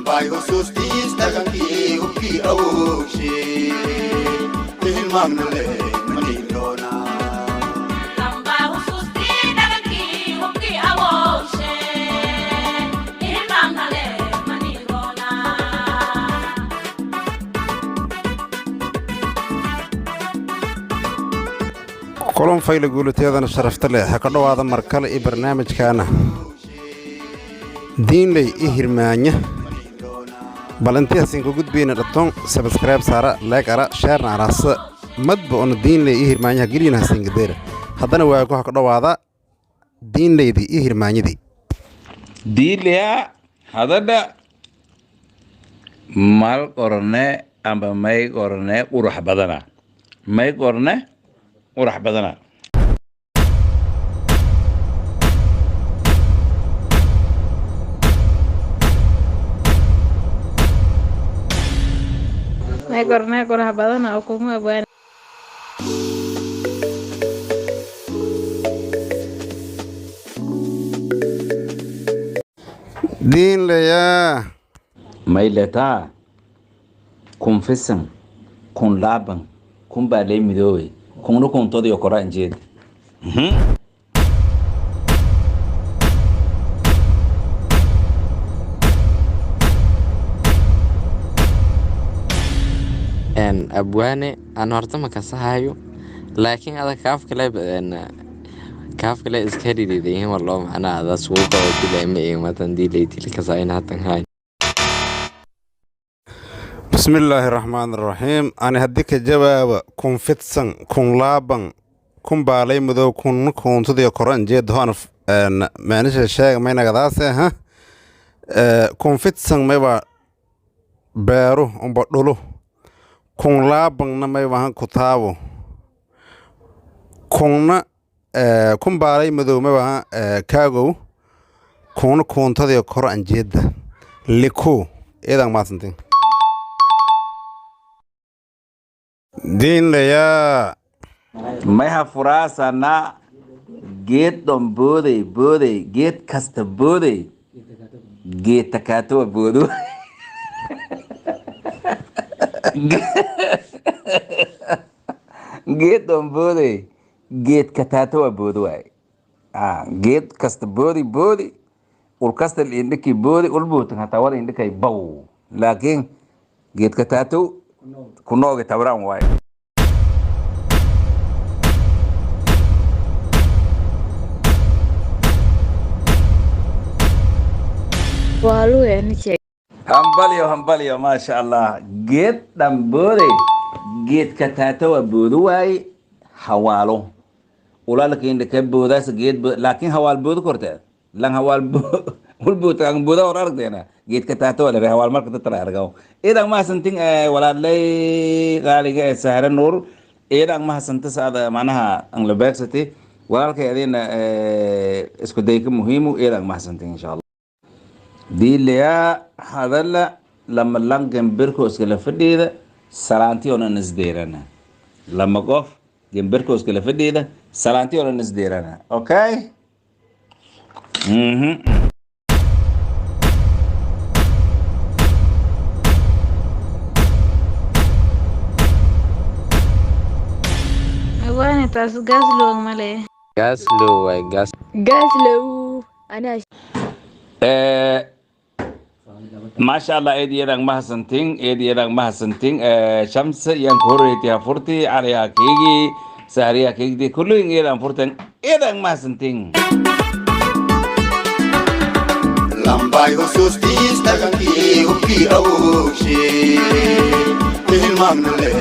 Lambai husustis taganki uki awushi Ilmamnale manilona Lambai husustis taganki uki awushi Ilmamnale manilona kulan fayla guulateedana sharafta leh ha ka dhowaada mar kale iyo barnaamijkaana diinley i hirmaanya bal intiihasinka gudbayna dhaton sabskribe saara leeg ara sheerna araasa madba ona diinley i hirmaanyaha geliyina hasingadeera haddana waago ha ka dhowaada diinleydii i hirmaanyadii diilea hadadha mal qorne amba may qorne qurux badana may qorne qurux badana May korna kurah badan aku mah ban. diinleyaa may letaa kun fisan kun laaban kun baalay midoobay kunna kuntodiyo koraan jeed abwaane aan horta ma kasahayo laakiin ada kaafkale iska dhidhiidayin wallo macnaa ada suuqa oo dilayma iyo matan diilaydil kasayna hatan hay bismillaahi raxmaani raxiim ani haddii ka jawaaba kun fidsan kun laaban kun baalay madow kunna kuuntadiyo koran jeeda hoana maanisha sheega maynagadaase ha kun fidsan mayba beeru umba dhulu kun laabanna maybahan kutaabo kunna kun baalay madow maybahan kaagow kunna kuuntadiyo koro anjeeda liku iyadan maasantin diinleyaa may ha furaasana geed dhon booday geed kasta booday geed takaatowa boodo geed dhon booday geed kataatowa boodo waay geed kasta boodi ul kasta indhiki boodi ulbuutan hataa wada indhikay baw laakiin geed kataatow kunooga tabraan waay Walu ya ni cek. hambalyo maasha allah geed dhamboode geed kataatowa boodo waay hawaalo ulaalka indhaka boodaas geed laakiin hawaal boodo korteed lan hawaal ulbuutan booda hor aragteena geed kataatowa lebe hawaal marka tatala argaw idan mahasantin walaalay qaaliga ee sahra nuur idan mahasanta saada macnaha ang labeegsati walaalkay adina isku dayka muhiimu idan mahasantin insha allah diilea hadalla lama langan berkooska la fadhiida salaanti oonan isdeerana lama qof gemberkooska la fadhiida salaanti oonan isdeerana okay Abang tas gas lu male. gas low waay gas Gas lu. Ana maasha allah eediyadang mahasantin shamsa yan koreti hafurti alaya keegi sahriya keegdi kulluin eedan furtan eedang mahasantin Lambai husustis taganki uki awushi Ilmamnale